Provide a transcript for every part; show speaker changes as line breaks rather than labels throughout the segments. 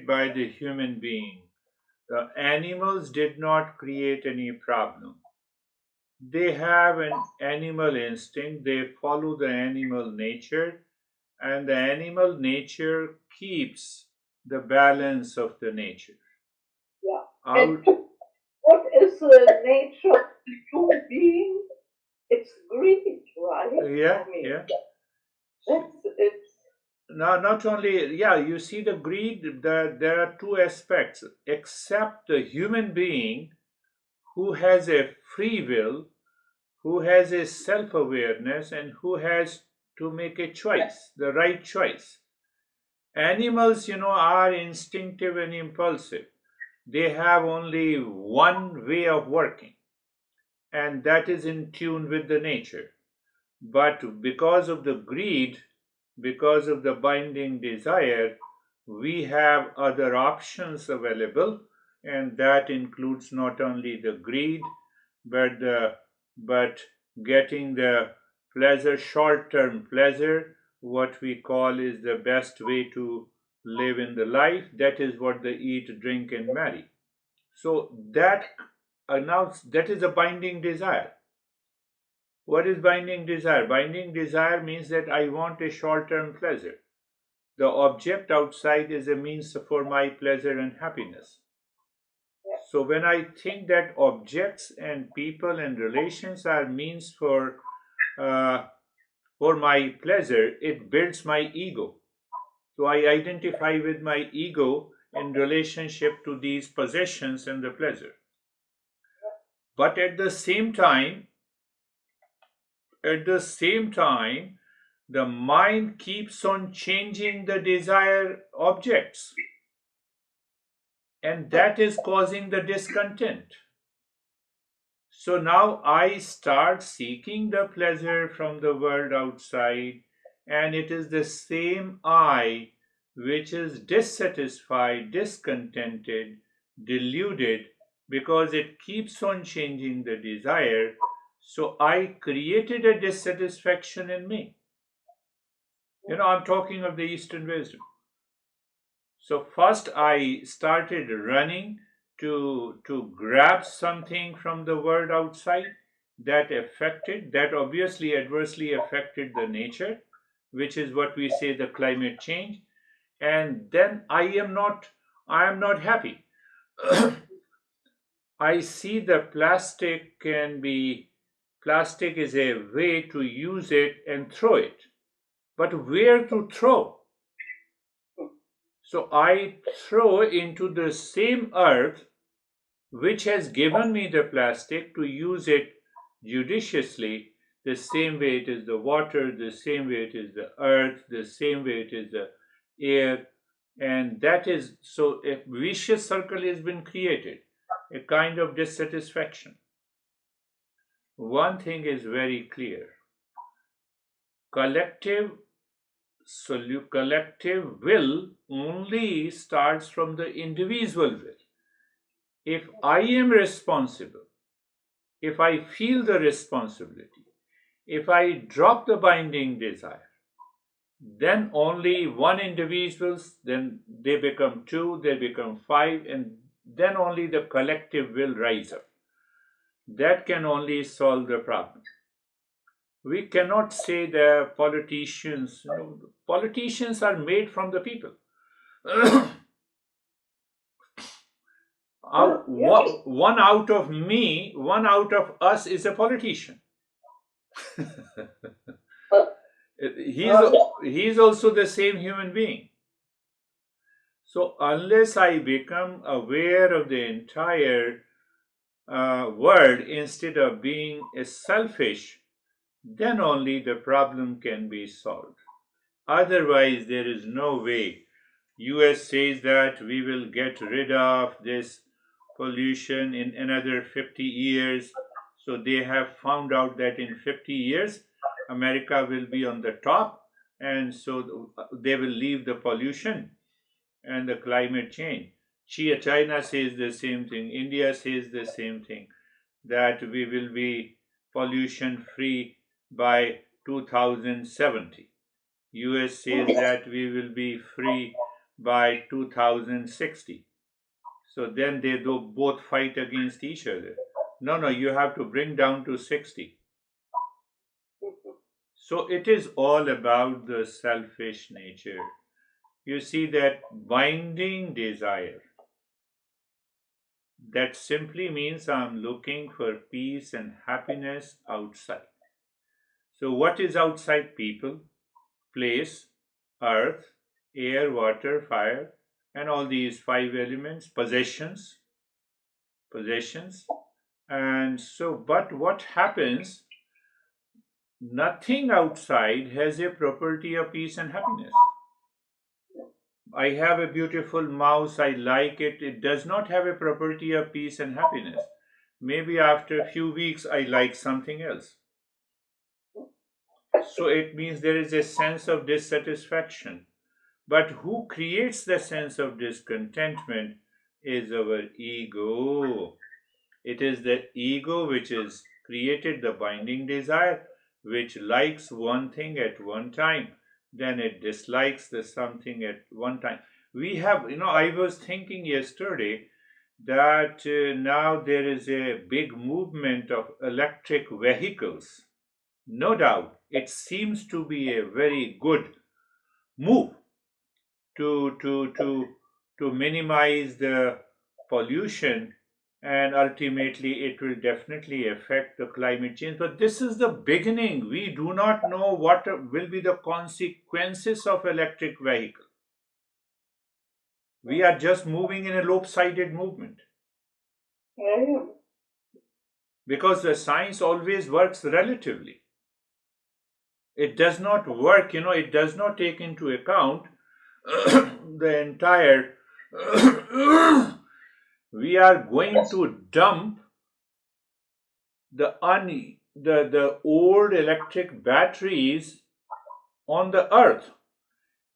by the human being. The animals did not create any problem. They have an animal instinct, they follow the animal nature, and the animal nature keeps the balance of the nature.
Yeah. And
Out,
what is the nature of the human being? It's greed, right?
yeah,
I mean,
yeah.
that's it's
Now, not only, yeah, you see the greed, there are two aspects. Except the human being who has a free will, who has a self awareness, and who has to make a choice, the right choice. Animals, are instinctive and impulsive. They have only one way of working, and that is in tune with the nature. But because of the greed, because of the binding desire, we have other options available, and that includes not only the greed, but but getting the pleasure, short-term pleasure, what we call is the best way to live in the life. That is what they eat, drink, and marry. So that is a binding desire. What is binding desire? Binding desire means that I want a short term pleasure. The object outside is a means for my pleasure and happiness. So when I think that objects and people and relations are means uh, for my pleasure, it builds my ego. So I identify with my ego in relationship to these possessions and the pleasure. But at the same time, the mind keeps on changing the desired objects, and that is causing the discontent. So now I start seeking the pleasure from the world outside, and it is the same I which is dissatisfied, discontented, deluded, because it keeps on changing the desire. So I created a dissatisfaction in me. I'm talking of the Eastern wisdom. So first I started running to grab something from the world outside that obviously adversely affected the nature, which is what we say the climate change. And then I am not happy. I see the plastic is a way to use it and throw it. But where to throw? So I throw into the same earth which has given me the plastic to use it judiciously, the same way it is the water, the same way it is the earth, the same way it is the air. And that is so a vicious circle has been created, a kind of dissatisfaction. One thing is very clear: collective collective will only starts from the individual will. If I am responsible, if I feel the responsibility, if I drop the binding desire, then only one individuals, then they become two, they become five, and then only the collective will rise up. That can only solve the problem. We cannot say the politicians, politicians are made from the people.
yeah.
One out of me, one out of us is a politician.
Uh,
he's he's also the same human being. So unless I become aware of the entire world instead of being a selfish, then only the problem can be solved. Otherwise, there is no way. US says that we will get rid of this pollution in another 50 years. So they have found out that in 50 years, America will be on the top, and so they will leave the pollution and the climate change. China says the same thing. India says the same thing, that we will be pollution free by 2070. US says that we will be free by 2060. So then they do both fight against each other. No, no, you have to bring down to 60. So it is all about the selfish nature. You see that binding desire, that simply means I'm looking for peace and happiness outside. So, what is outside? People, place, earth, air, water, fire, and all these five elements, possessions. And so, but what happens? Nothing outside has a property of peace and happiness. I have a beautiful mouse, I like it. It does not have a property of peace and happiness. Maybe after a few weeks, I like something else. So it means there is a sense of dissatisfaction. But who creates the sense of discontentment is our ego. It is the ego which has created the binding desire, which likes one thing at one time, then it dislikes the something at one time. We have, I was thinking yesterday that now there is a big movement of electric vehicles. No doubt, it seems to be a very good move to to to to minimize the pollution, and ultimately it will definitely affect the climate change. But this is the beginning. We do not know what will be the consequences of electric vehicle. We are just moving in a lopsided movement,
Yeah.
because the science always works relatively. It does not work, it does not take into account the entire we are going to dump the old electric batteries on the earth,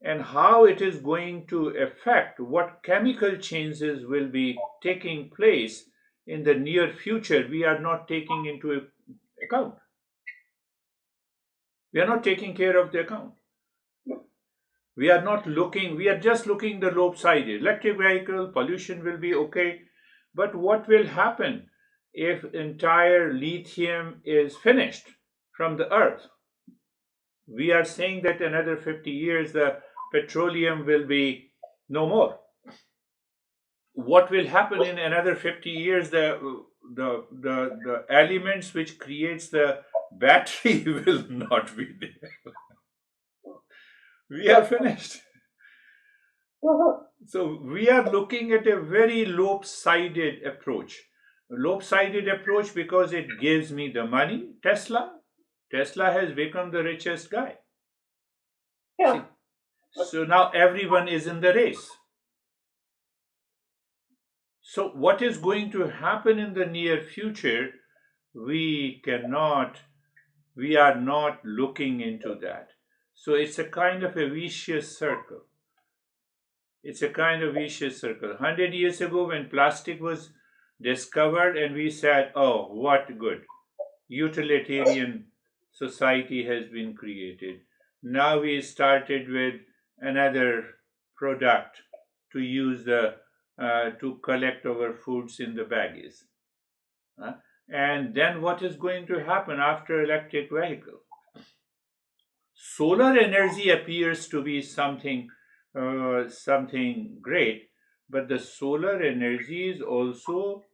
and how it is going to affect, what chemical changes will be taking place in the near future, we are not taking into account. We are not taking care of the account. We are not looking, we are just looking the lopsided. Electric vehicle, pollution will be okay. But what will happen if entire lithium is finished from the earth? We are saying that another 50 years the petroleum will be no more. What will happen in another 50 years? The elements which creates the battery will not be there. We are finished. So we are looking at a very lopsided approach. Lopsided approach because it gives me the money. Tesla has become the richest guy.
Yeah.
See, so now everyone is in the race. So what is going to happen in the near future? We cannot, we are not looking into that. So it's a kind of a vicious circle. It's a kind of vicious circle. 100 years ago, when plastic was discovered, and we said, oh, what good. Utilitarian society has been created. Now we started with another product to use to collect our foods in the baggies. And then what is going to happen after electric vehicle? Solar energy appears to be something great, but the solar energy is also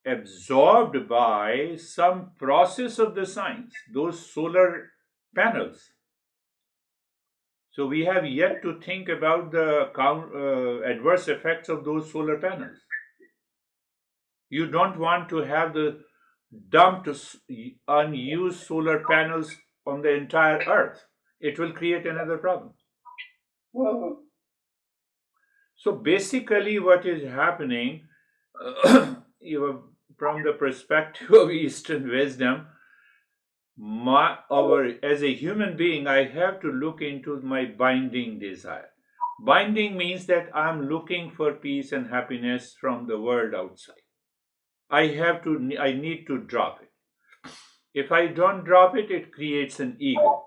absorbed by some process of the science, those solar panels. So we have yet to think about the adverse effects of those solar panels. You don't want to have the dumped unused solar panels on the entire earth. It will create another problem.
Mhm.
So basically, what is happening, from the perspective of Eastern wisdom, as a human being, I have to look into my binding desire. Binding means that I'm looking for peace and happiness from the world outside. I need to drop it. If I don't drop it, it creates an ego.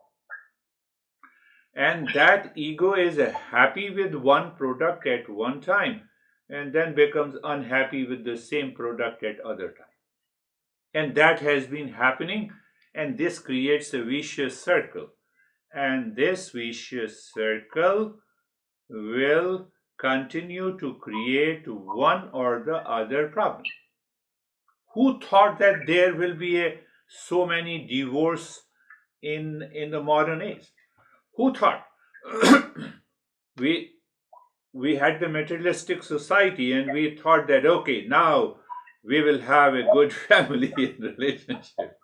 and that ego is happy with one product at one time and then becomes unhappy with the same product at other time. And that has been happening, and this creates a vicious circle. And this vicious circle will continue to create one or the other problem. Who thought that there will be so many divorce in the modern age? Who thought? we we had the materialistic society and we thought that okay, now we will have a good family relationship.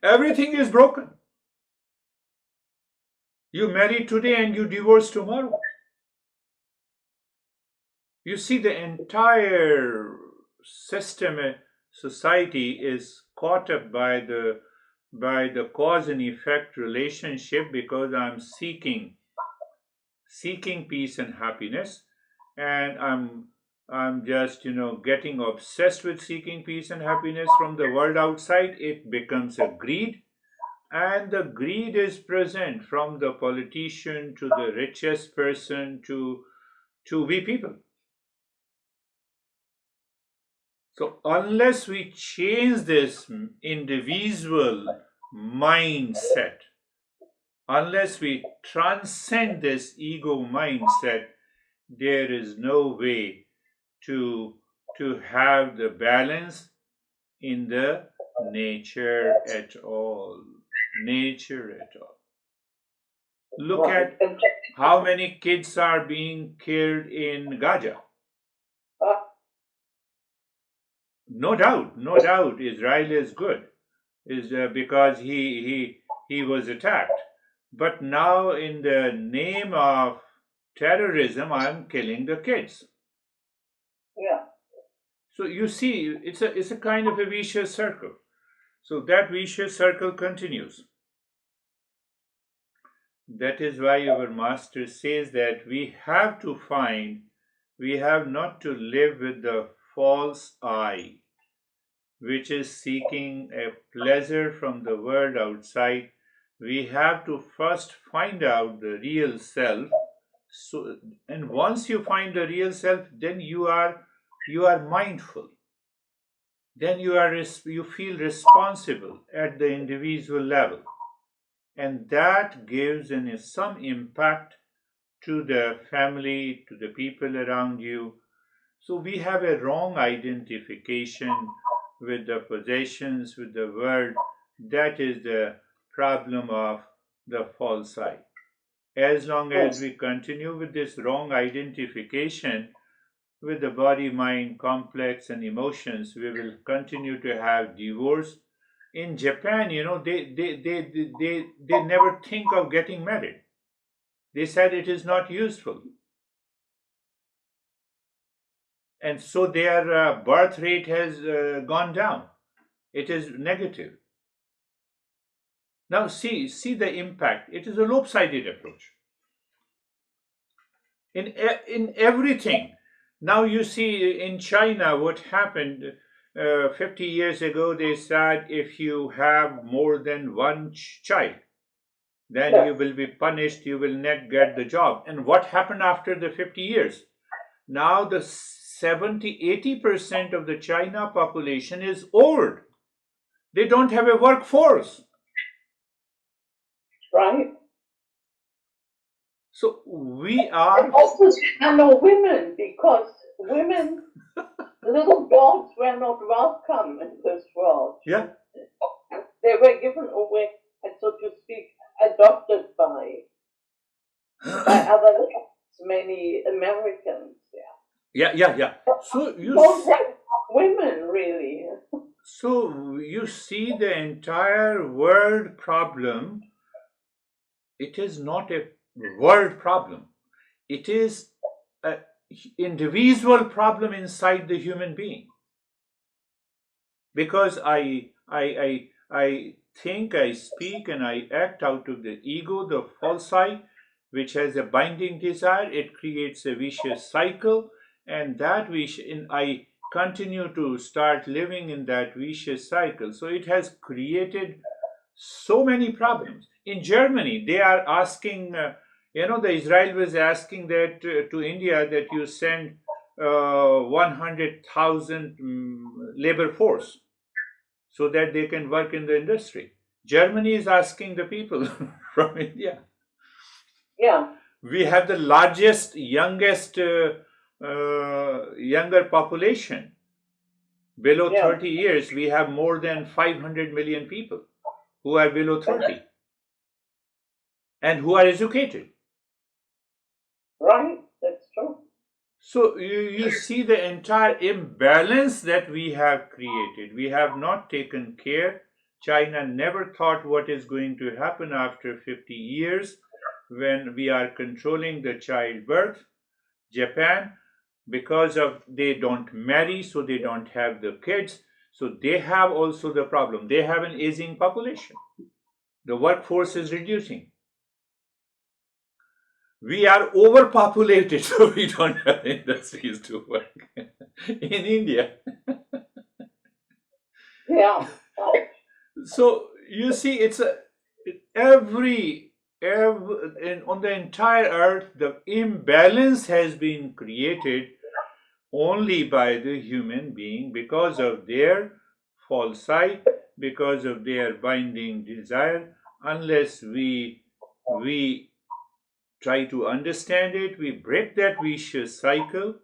Everything is broken. You marry today and you divorce tomorrow. You see, the entire system, society is caught up by the cause and effect relationship, because I'm seeking peace and happiness, and I'm just getting obsessed with seeking peace and happiness from the world outside. It becomes a greed, and the greed is present from the politician to the richest person to we people. So unless we change this individual mindset, unless we transcend this ego mindset, there is no way to have the balance in the nature at all. Nature at all. Look
Right.
at how many kids are being killed in Gaza.
Uh,
No doubt, no doubt, Israel is good, is because he was attacked. But now, in the name of terrorism, I'm killing the kids.
yeah.
So you see, it's a kind of a vicious circle. So that vicious circle continues. That is why our master says that we have not to live with the false I, which is seeking a pleasure from the world outside. We have to first find out the real self. So, and once you find the real self, then you are mindful. Then you feel responsible at the individual level, and that gives some impact to the family, to the people around you. So we have a wrong identification with the possessions, with the world. That is the problem of the false I. As long as
Yes.
we continue with this wrong identification with the body, mind, complex, and emotions, we will continue to have divorce. In Japan, they never think of getting married. They said it is not useful. And so their birth rate has gone down. It is negative. Now see the impact. It is a lopsided approach in everything. Now you see in China what happened 50 years ago. They said if you have more than one child, then
Yeah.
you will be punished. You will not get the job. And what happened after the 50 years? Now the 70-80% of the China population is old. They don't have a workforce.
Right.
So we
And
are,
also, there are no women because women, little dogs were not welcome in this world.
yeah,
They were given away, and so to speak, adopted by other many Americans. Yeah.
yeah. So
Don't have women really.
you see the entire world problem. It is not a world problem. It is a individual problem inside the human being. Because I think, I speak, and I act out of the ego, the false I, which has a binding desire. It creates a vicious cycle, and I continue to start living in that vicious cycle. So it has created So many problems. In Germany, they are asking, the Israel was asking that to India that you send 100,000 labor force so that they can work in the industry. Germany is asking the people from India.
Yeah.
We have the largest, youngest, younger population. Below
Yeah.
30 years, we have more than 500 million people who are below 30 and who are educated.
Right. That's true.
So you see the entire imbalance that we have created. We have not taken care. China never thought what is going to happen after 50 years when we are controlling the childbirth. Japan, because of they don't marry, so they don't have the kids. So they have also the problem. They have an aging population. The workforce is reducing. We are overpopulated, so we don't have industries to work in India.
Yeah.
So you see, every on the entire earth, the imbalance has been created only by the human being because of their false sight, because of their binding desire. Unless we try to understand it, we break that vicious cycle.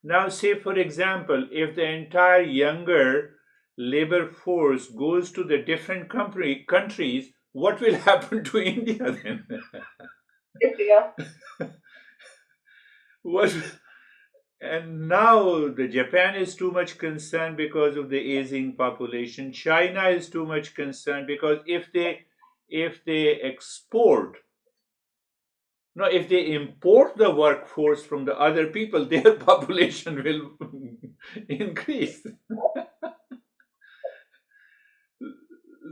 Now, say for example, if the entire younger labor force goes to the different countries, what will happen to India then?
Yeah.
What? And now the Japan is too much concerned because of the aging population. China is too much concerned because if they export, no, if they import the workforce from the other people, their population will increase.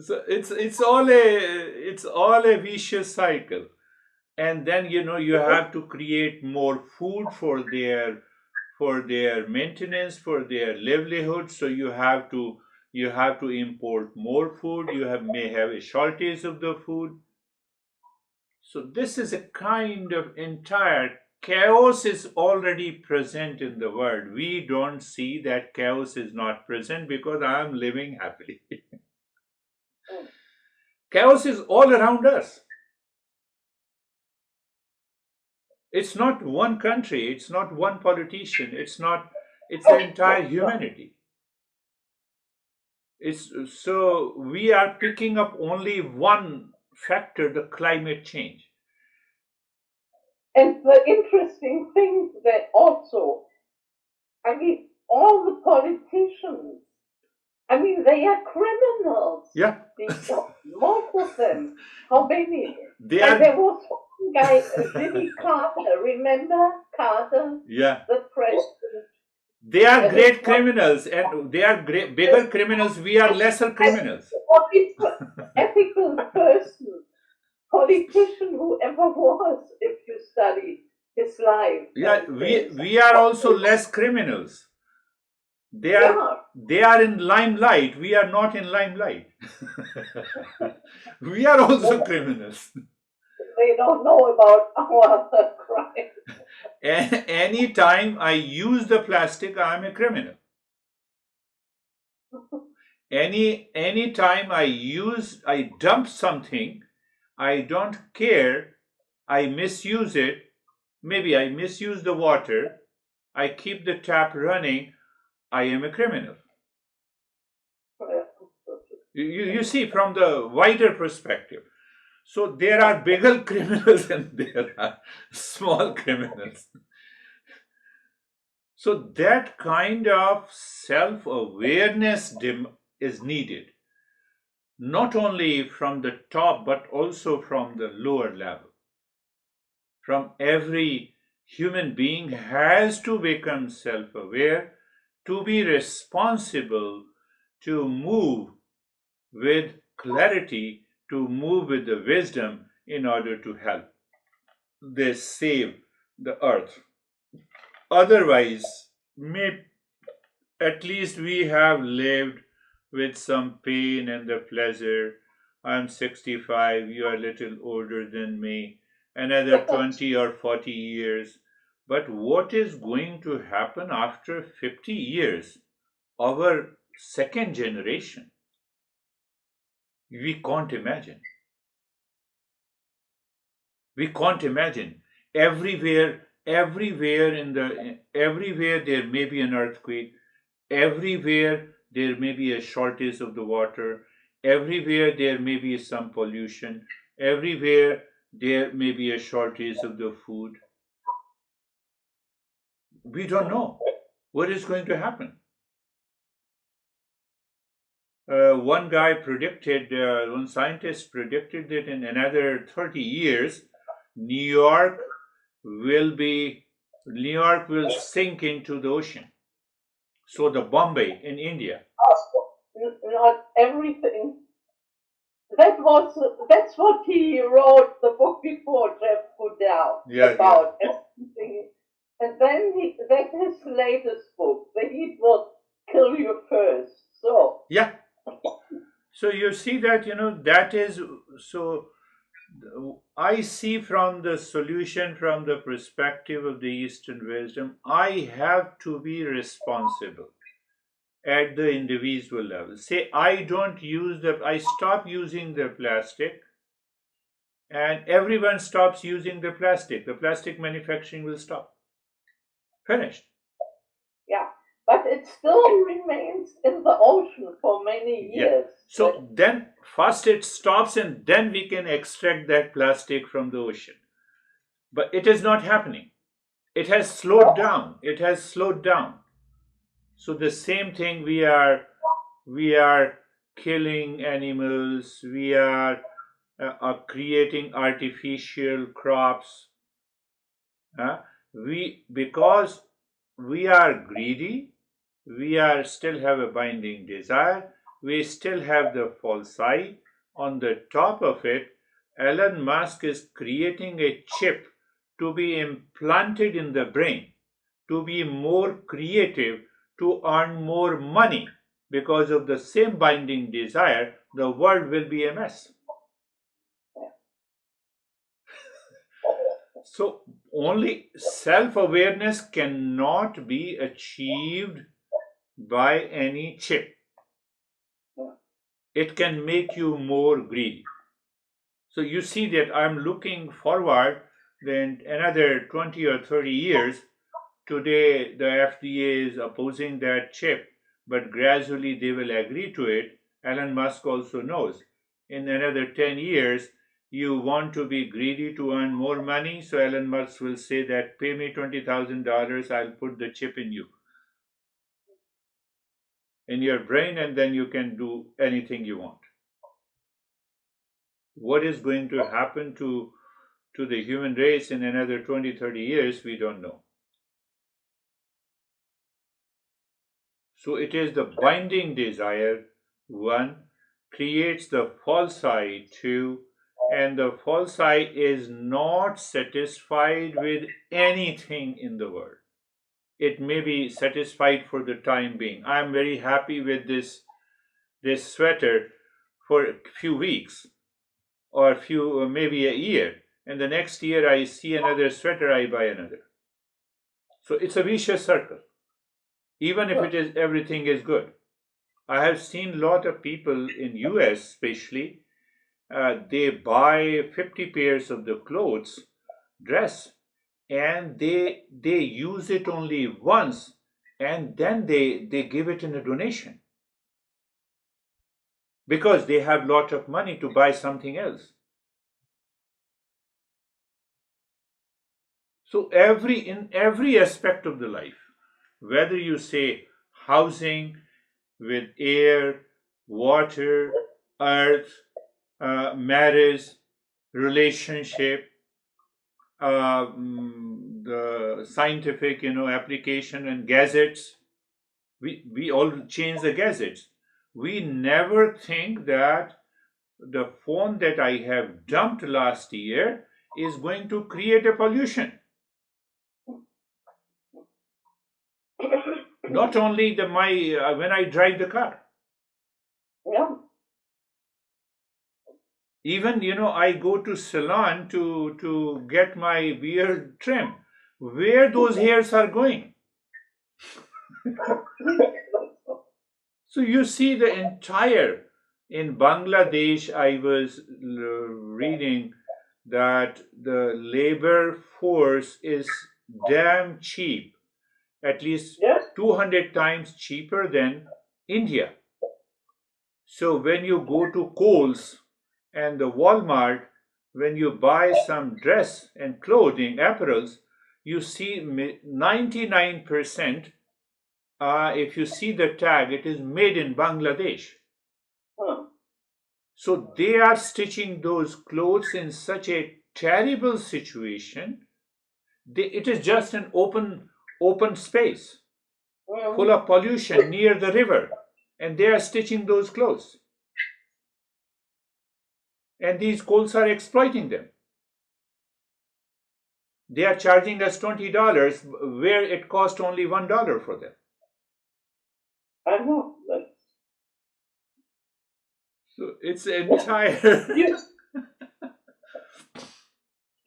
So it's all a vicious cycle. And then you have to create more food for their maintenance, for their livelihood. So you have to import more food. May have a shortage of the food. So this is a kind of entire chaos is already present in the world. We don't see that chaos is not present because I am living happily. Chaos is all around us. It's not one country, it's not one politician, it's the entire humanity. It's so we are picking up only one factor, the climate change.
And the interesting thing that also, I mean, all the politicians, I mean, they are criminals.
Yeah.
Most of them. How many?
They
And
are
there was one guy, Jimmy Carter. Remember Carter,
yeah.
the president?
They are
His
great
wife.
criminals and they are bigger criminals. We are lesser criminals.
What is the ethical person, politician, whoever was, if you study his life?
Yeah,
and
we
things.
we are also less criminals. They are
Yeah.
they are in limelight. We are not in limelight. We are also criminals.
They don't know about our crime.
Anytime I use the plastic, I am a criminal. Anytime I dump something, I don't care. I misuse it. Maybe I misuse the water. I keep the tap running. I am a criminal. You see from the wider perspective. So there are bigger criminals and there are small criminals. So that kind of self-awareness is needed, not only from the top but also from the lower level. From every human being has to become self-aware, to be responsible, to move with clarity, to move with the wisdom in order to help this save the earth. Otherwise, at least we have lived with some pain and the pleasure I'm 65, you are a little older than me, another 20 or 40 years. But what is going to happen after 50 years? Our second generation, we can't imagine. We can't imagine. Everywhere there may be an earthquake. Everywhere there may be a shortage of the water. Everywhere there may be some pollution. Everywhere there may be a shortage of the food. We don't know what is going to happen. One scientist predicted that in another 30 years, New York New York will sink into the ocean. So the Bombay in India.
Not everything. That's what he wrote the book before Jeff put down
Yeah,
about everything. And then that's his latest book. The heat will kill you first. So
yeah. So you see that, that is so. I see from the solution from the perspective of the Eastern wisdom, I have to be responsible at the individual level. Say, I stop using the plastic, and everyone stops using the plastic. The plastic manufacturing will stop. Finished.
yeah, but it still remains in the ocean for many
Yeah.
years.
So then first it stops and then we can extract that plastic from the ocean. But it is not happening. It has slowed down. It has slowed down. So the same thing we are killing animals, we are creating artificial crops. Because we are greedy, we are still have a binding desire, we still have the false eye. On the top of it, Elon Musk is creating a chip to be implanted in the brain, to be more creative, to earn more money. Because of the same binding desire, the world will be a mess. So only self-awareness cannot be achieved by any chip. It can make you more greedy. So you see that I'm looking forward then another 20 or 30 years. Today the FDA is opposing that chip, but gradually they will agree to it. Elon Musk also knows. In another 10 years, you want to be greedy to earn more money, so Elon Musk will say that pay me $20,000, I'll put the chip in you, in your brain, and then you can do anything you want. What is going to happen to the human race in another 20, 30 years, we don't know. So it is the binding desire, one, creates the false I, two, and the false I is not satisfied with anything in the world. It may be satisfied for the time being. I am very happy with this sweater for a few weeks or maybe a year, and the next year I see another sweater, I buy another. So it's a vicious circle, even if it is everything is good. I have seen a lot of people in US especially, they buy 50 pairs of the clothes, dress, and they use it only once, and then they give it in a donation because they have lot of money to buy something else. So in every aspect of the life, whether you say housing, with air, water, earth, marriage, relationship, the scientific, application and gadgets. We all change the gadgets. We never think that the phone that I have dumped last year is going to create a pollution. Not only when I drive the car.
Yeah.
Even, I go to salon to get my beard trim. Where those hairs are going? So you see the entire, in Bangladesh, I was reading that the labor force is damn cheap, at least
Yes.
200 times cheaper than India. So when you go to Kohl's and the Walmart, when you buy some dress and clothing, apparels, you see 99%, if you see the tag, it is made in Bangladesh.
Hmm.
So they are stitching those clothes in such a terrible situation. It is just an open space full
Hmm.
of pollution near the river, and they are stitching those clothes. And these Kohls are exploiting them. They are charging us $20 where it cost only $1 for them.
I know.
So it's entire.
You,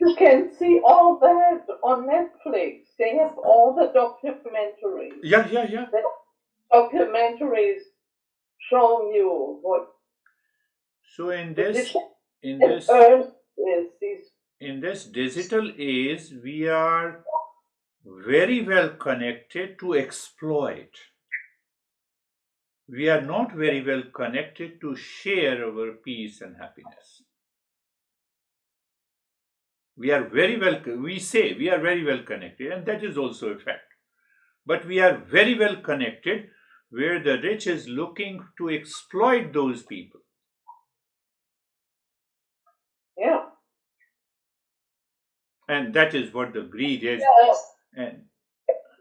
you can see all that on Netflix. They have all the documentaries.
Yeah.
The documentaries showing you what
So in
the
this
difference
in
in
this
earth is. These.
in this digital age, we are very well connected to exploit. We are not very well connected to share our peace and happiness. We say we are very well connected, and that is also a fact. But we are very well connected where the rich is looking to exploit those people.
Yeah.
And that is what the greed is.
Yes.
And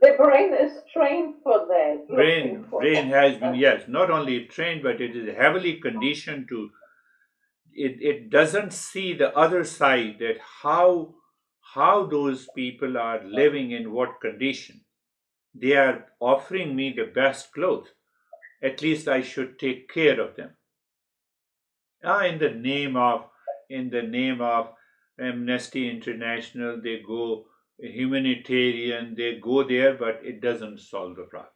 The brain is trained for that, looking for
brain has been,
that.
yes, not only trained, but it is heavily conditioned to it doesn't see the other side, that how those people are living, in what condition. They are offering me the best clothes, at least I should take care of them. In the name of Amnesty International, they go humanitarian, they go there, but it doesn't solve the problem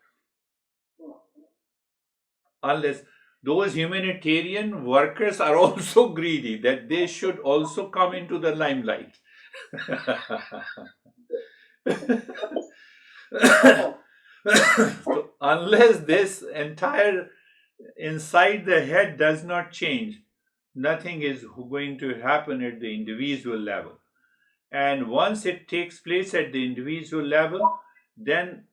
unless those humanitarian workers are also greedy, that they should also come into the limelight. So unless this entire inside the head does not change, nothing is going to happen at the individual level. And once it takes place at the individual level, then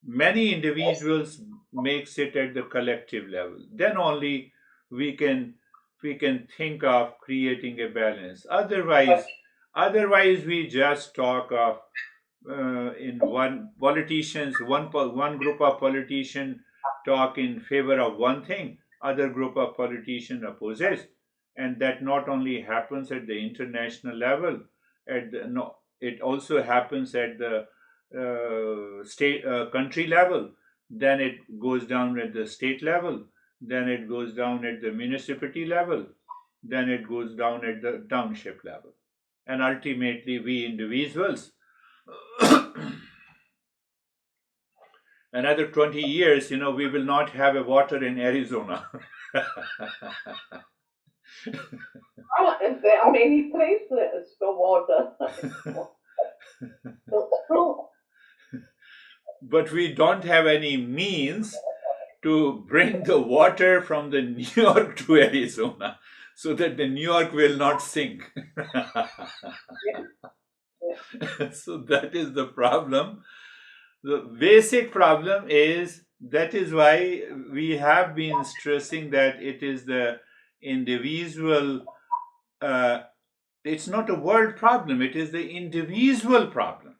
many individuals makes it at the collective level. Then only we can we can think of creating a balance. Otherwise we just talk of in one group of politician talk in favor of one thing, other group of politician opposes, and that not only happens at the international level, at the no, it also happens at the state country level, then it goes down at the state level, then it goes down at the municipality level, then it goes down at the township level, and ultimately we individuals. Another 20 years, we will not have a water in Arizona.
And there are many places for water. That's true.
But we don't have any means to bring the water from the New York to Arizona so that the New York will not sink. So that is the problem. The basic problem is, that is why we have been stressing that it is the individual, it's not a world problem, it is the individual problem.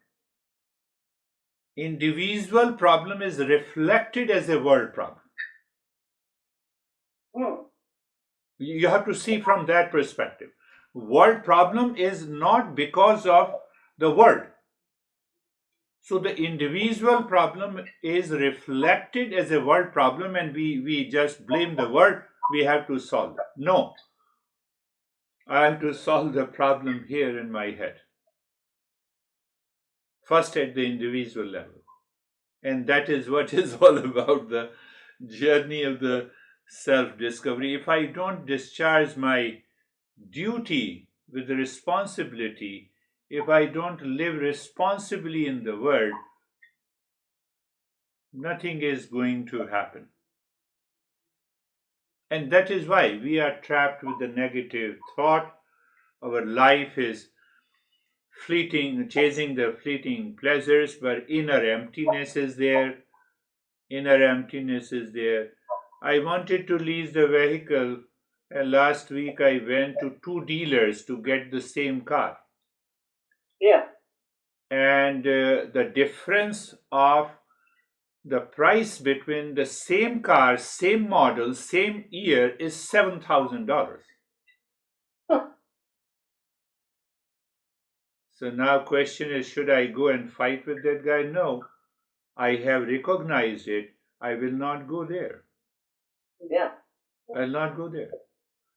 Individual problem is reflected as a world problem.
Hmm.
You have to see from that perspective. World problem is not because of the world. So the individual problem is reflected as a world problem, and we just blame the world, we have to solve it. No. I have to solve the problem here in my head, first at the individual level. And that is what is all about the journey of the self discovery. If I don't discharge my duty with the responsibility, if I don't live responsibly in the world, nothing is going to happen. And that is why we are trapped with the negative thought. Our life is fleeting, chasing the fleeting pleasures, but inner emptiness is there. Inner emptiness is there. I wanted to lease the vehicle, and last week I went to two dealers to get the same car.
Yeah.
And the difference of the price between the same car, same model, same year is $7,000.
Huh.
So now question is, should I go and fight with that guy? No. I have recognized it. I will not go there.
Yeah.
I'll not go there.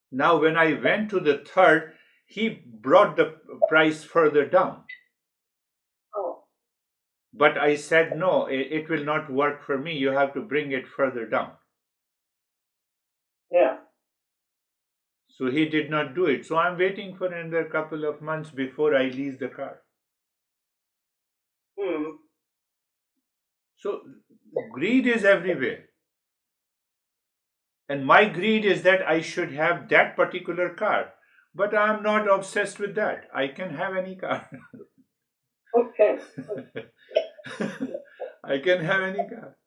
Now when I went to the third, he brought the price further down.
Oh.
But I said, no, it will not work for me. You have to bring it further down.
Yeah.
So he did not do it. So I'm waiting for another couple of months before I lease the car.
Hmm.
So greed is everywhere. And my greed is that I should have that particular car. But I'm not obsessed with that. I can have any car.
Okay.
I can have any car.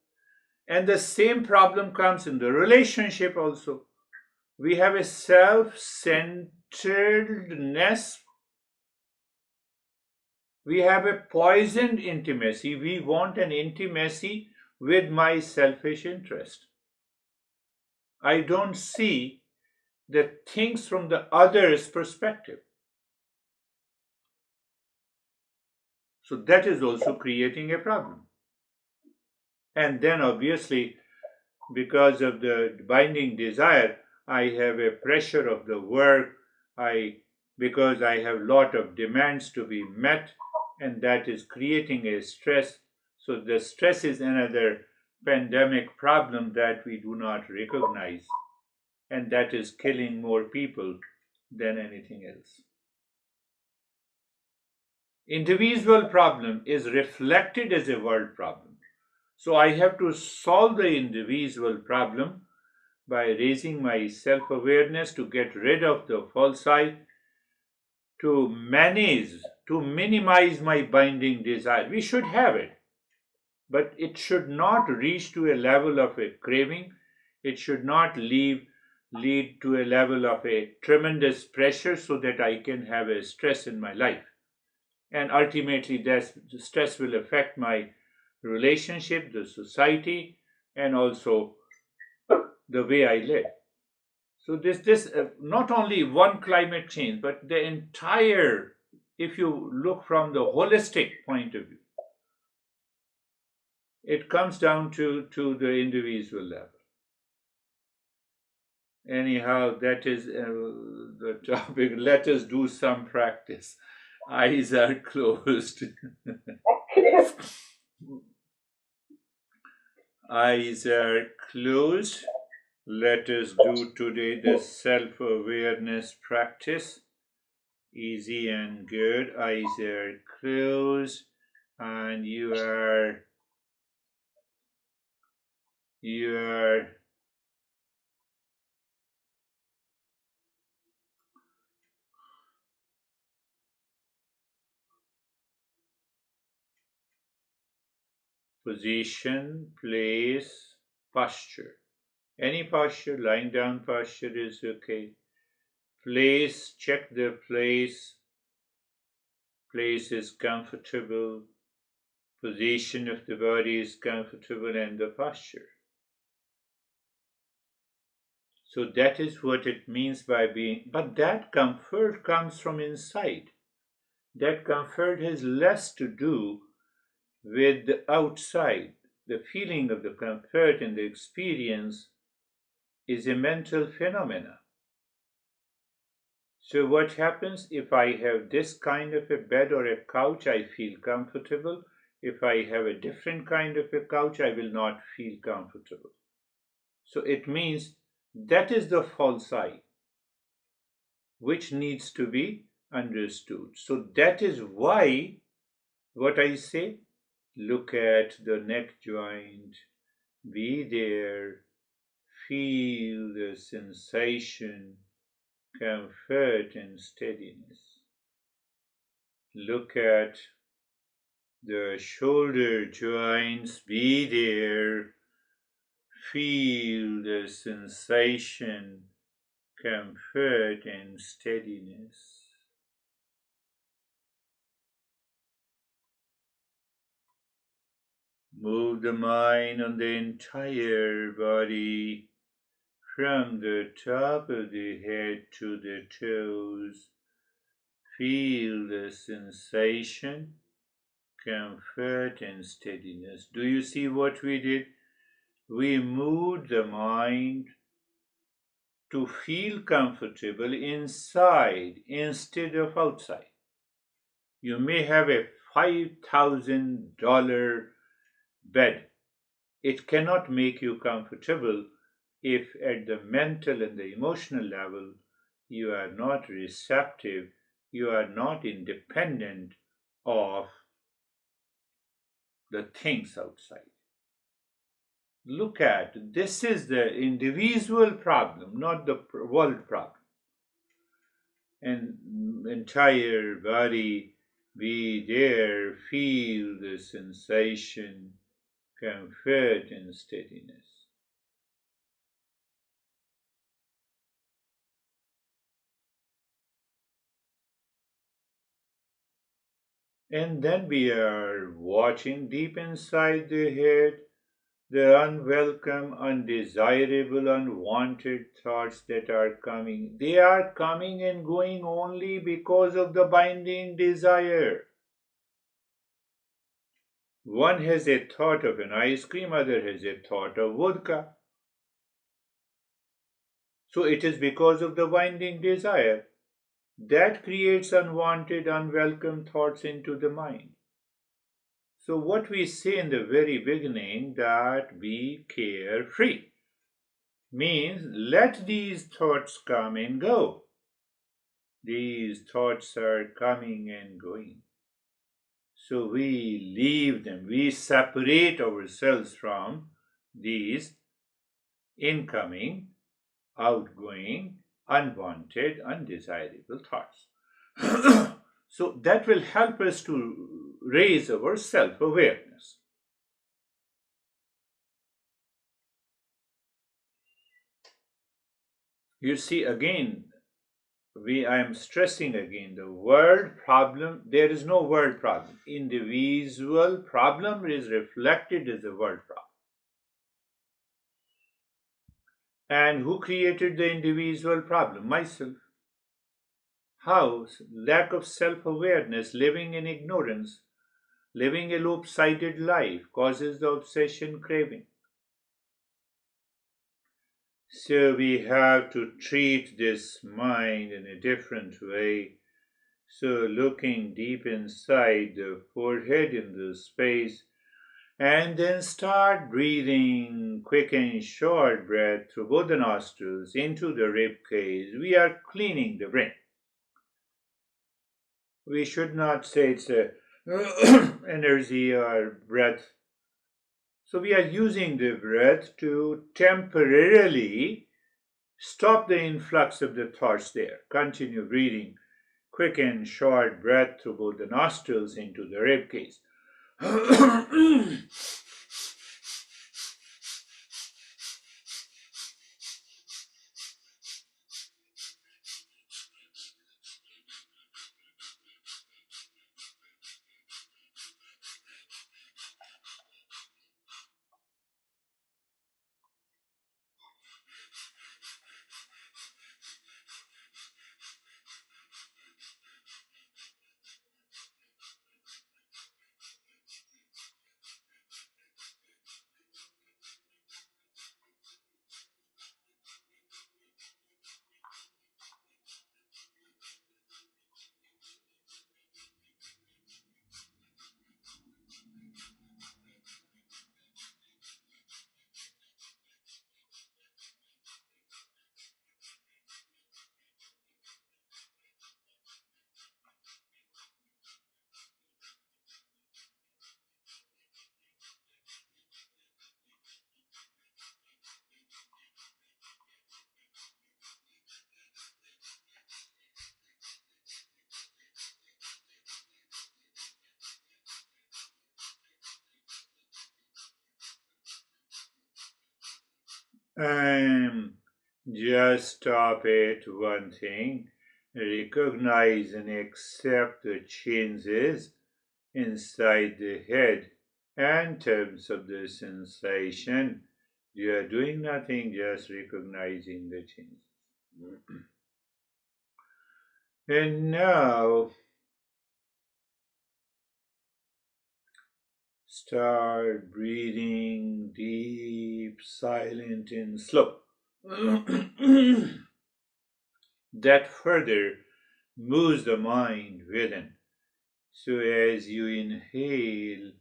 And the same problem comes in the relationship also. We have a self centeredness. We have a poisoned intimacy. We want an intimacy with my selfish interest. I don't see the things from the other's perspective. So that is also creating a problem. And then obviously, because of the binding desire, I have a pressure of the work. Because I have lot of demands to be met, and that is creating a stress. So the stress is another pandemic problem that we do not recognize, and that is killing more people than anything else. Individual problem is reflected as a world problem. So I have to solve the individual problem by raising my self awareness to get rid of the false I, to manage, to minimize my binding desire. We should have it, but it should not reach to a level of a craving. It should not lead to a level of a tremendous pressure so that I can have a stress in my life. And ultimately, that stress will affect my relationship, the society, and also the way I live. So this not only one climate change, but the entire. If you look from the holistic point of view, it comes down to the individual level. Anyhow, that is the topic. Let us do some practice. Eyes are closed. Eyes are closed. Let us do today the self awareness practice. Easy and good. Eyes are closed, and you are position, place, posture. Any posture, lying down posture is okay. Place, check the place. Place is comfortable. Position of the body is comfortable, and the posture. So that is what it means by being. But that comfort comes from inside. That comfort has less to do with the outside. The feeling of the comfort and the experience is a mental phenomena. So, what happens if I have this kind of a bed or a couch? I feel comfortable. If I have a different kind of a couch, I will not feel comfortable. So, it means that is the false I, which needs to be understood. So, that is why what I say, look at the neck joint, be there, feel the sensation, comfort, and steadiness. Look at the shoulder joints, be there, feel the sensation, comfort, and steadiness. Move the mind on the entire body from the top of the head to the toes. Feel the sensation, comfort, and steadiness. Do you see what we did? We moved the mind to feel comfortable inside instead of outside. You may have a $5,000 bed. It cannot make you comfortable if at the mental and the emotional level you are not receptive, you are not independent of the things outside. Look at this is the individual problem, not the world problem. And entire body be there, feel the sensation, comfort, and steadiness. And then we are watching deep inside the head the unwelcome, undesirable, unwanted thoughts that are coming. They are coming and going only because of the binding desire. One has a thought of an ice cream, other has a thought of vodka. So it is because of the binding desire that creates unwanted, unwelcome thoughts into the mind. So what we say in the very beginning, that be carefree, means let these thoughts come and go. These thoughts are coming and going. So we leave them, we separate ourselves from these incoming, outgoing, unwanted, undesirable thoughts. So that will help us to raise our self awareness. You see, again, I am stressing again the word problem. There is no word problem. Individual problem is reflected as a word problem. And who created the individual problem? Myself. How? Lack of self awareness, living in ignorance, living a lopsided life causes the obsession craving. So we have to treat this mind in a different way. So looking deep inside the forehead in the space, and then start breathing quick and short breath through both the nostrils into the rib cage. We are cleaning the brain. We should not say it's a energy or breath. So we are using the breath to temporarily stop the influx of the thoughts there. Continue breathing. Quick and short breath through both the nostrils into the rib cage. Um, just stop at one thing. Recognize and accept the changes inside the head and terms of the sensation. You are doing nothing, just recognizing the changes. And now start breathing deep, silent, and slow. That further moves the mind within. So as you inhale,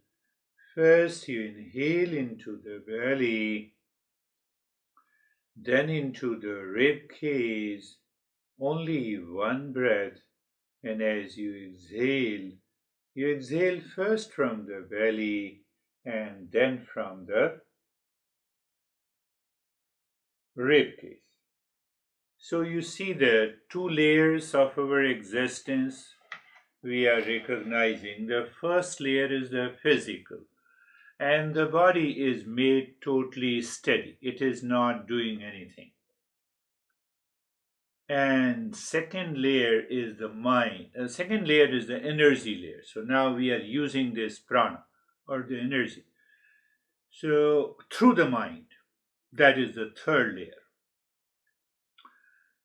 first you inhale into the belly, then into the rib cage, only one breath. And as you exhale first from the belly and then from the rib cage. So you see the two layers of our existence we are recognizing. The first layer is the physical, and the body is made totally steady. It is not doing anything. And second layer is the mind. Second layer is the energy layer. So now we are using this prana or the energy. So through the mind, that is the third layer.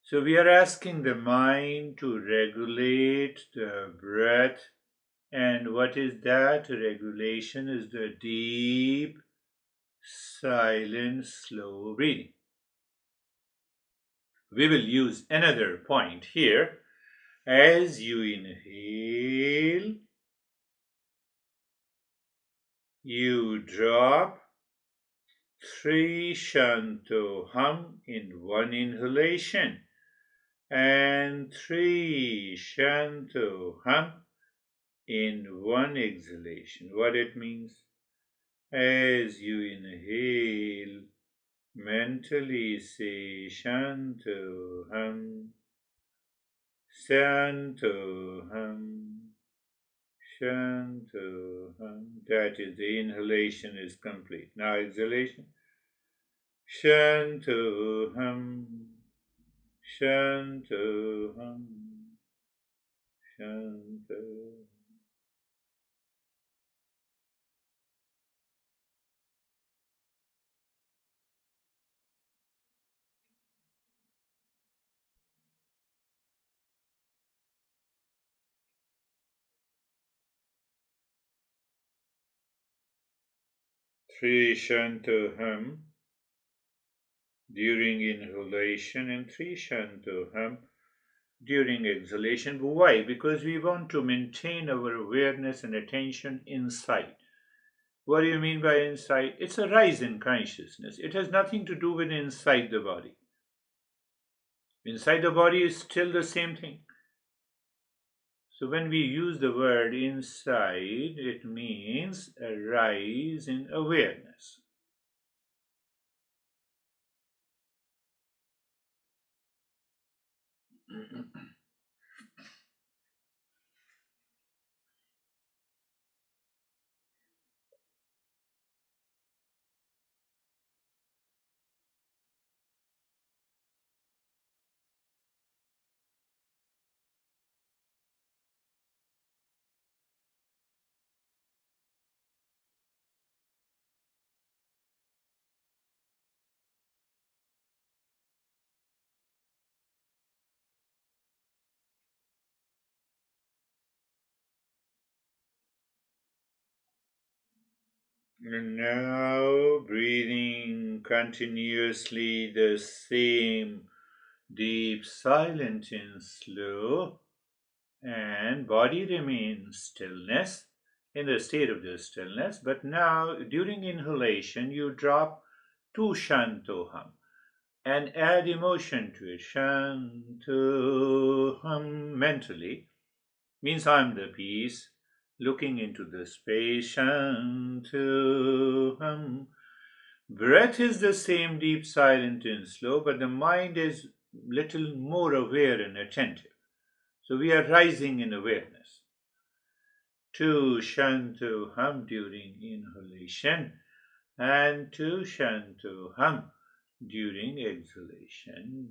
So we are asking the mind to regulate the breath. And what is that? Regulation is the deep, silent, slow breathing. We will use another point here. As you inhale, you drop three shanto hum in one inhalation and three shanto hum in one exhalation. What it means? As you inhale, mentally say shanto hum, shanto hum, shanto hum. That is, the inhalation is complete. Now exhalation. Shanto hum, shanto hum, shanto. Three shanto hum during inhalation and three shanto hum during exhalation. Why? Because we want to maintain our awareness and attention inside. What do you mean by inside? It's a rise in consciousness. It has nothing to do with inside the body. Inside the body is still the same thing. So when we use the word inside, it means a rise in awareness. And now breathing continuously the same deep, silent, and slow, and body remains stillness in the state of the stillness. But now, during inhalation, you drop two shanto hum and add emotion to it. Shanto hum mentally means I'm the peace, looking into the space. Shanto hum. Breath is the same, deep, silent, and slow, but the mind is little more aware and attentive. So we are rising in awareness. Two shanto hum during inhalation and two shanto hum during exhalation.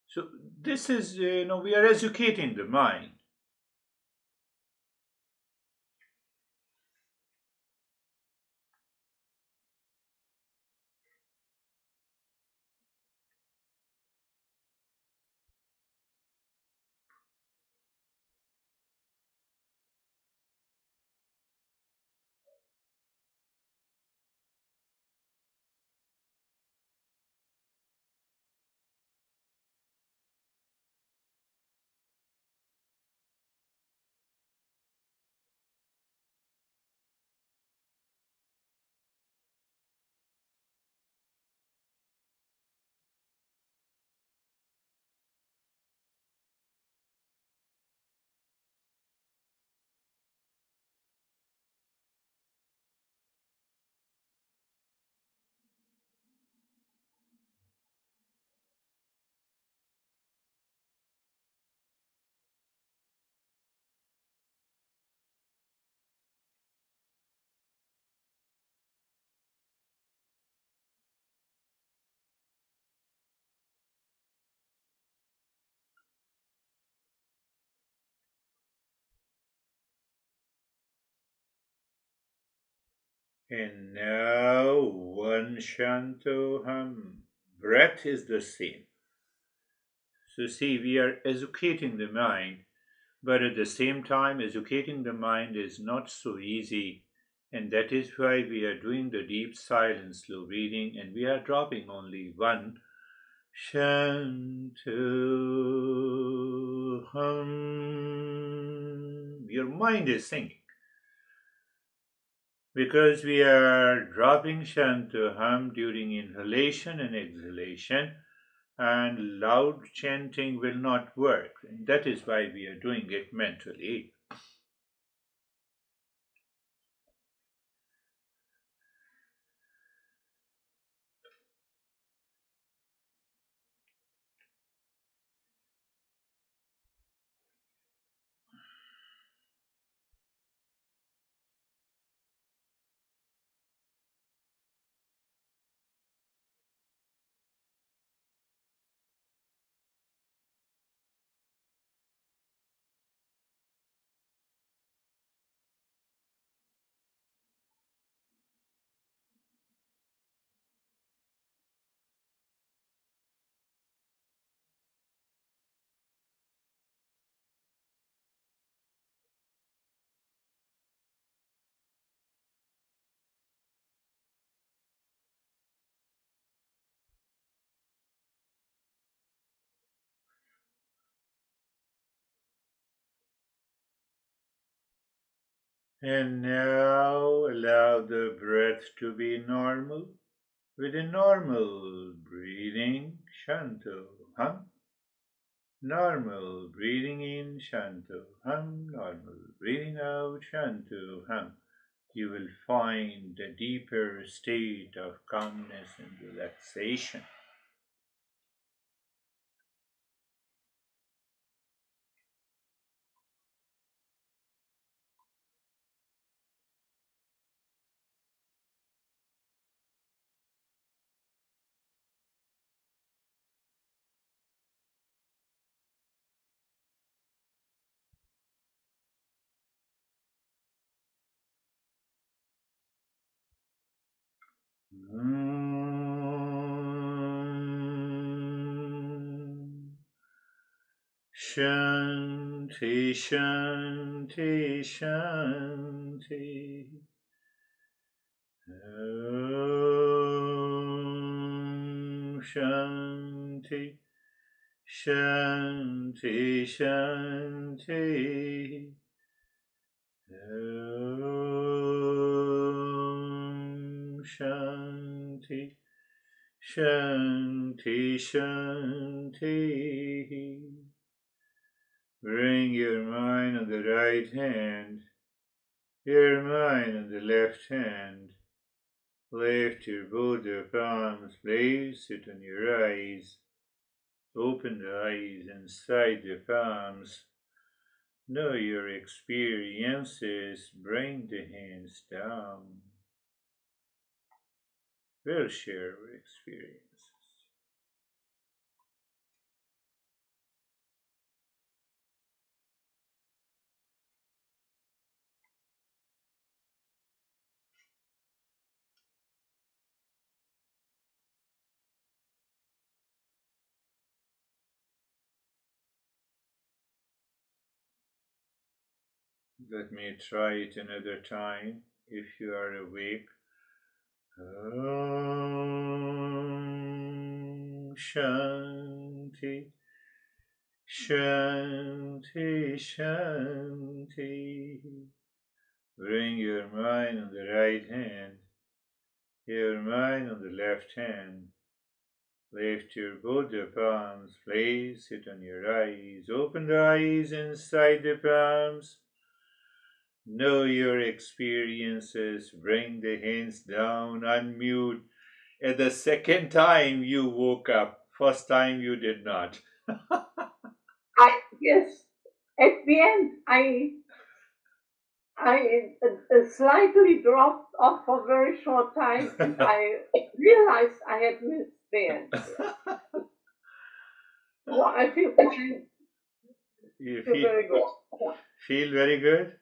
So this is, we are educating the mind. And now one Shantoham. Breath is the same. So see, we are educating the mind, but at the same time, educating the mind is not so easy. And that is why we are doing the deep silence, slow breathing, and we are dropping only one Shantoham. Your mind is singing. Because we are dropping Shantoham during inhalation and exhalation, and loud chanting will not work. And that is why we are doing it mentally. And now allow the breath to be normal. With a normal breathing, Shantoham. Normal breathing in, Shantoham. Normal breathing out, Shantoham. You will find a deeper state of calmness and relaxation. Shanti, Shanti, Shanti. Om Shanti, Shanti, Shanti. Om Shanti, Shanti, Shanti. Bring your mind on the right hand, your mind on the left hand. Lift your both your palms, place it on your eyes. Open the eyes inside the palms. Know your experiences. Bring the hands down. will share our experiences. Let me try it another time if you are awake. Om Shanti Shanti Shanti. Bring your mind on the right hand, your mind on the left hand. Lift your both the palms, place it on your eyes. Open the eyes inside the palms. Know your experiences. Bring the hands down, unmute. At the second time you woke up, first time you did not.
Yes, at the end, I slightly dropped off for a very short time, and I realized I had missed the end. So I feel
You
very good.
feel very good?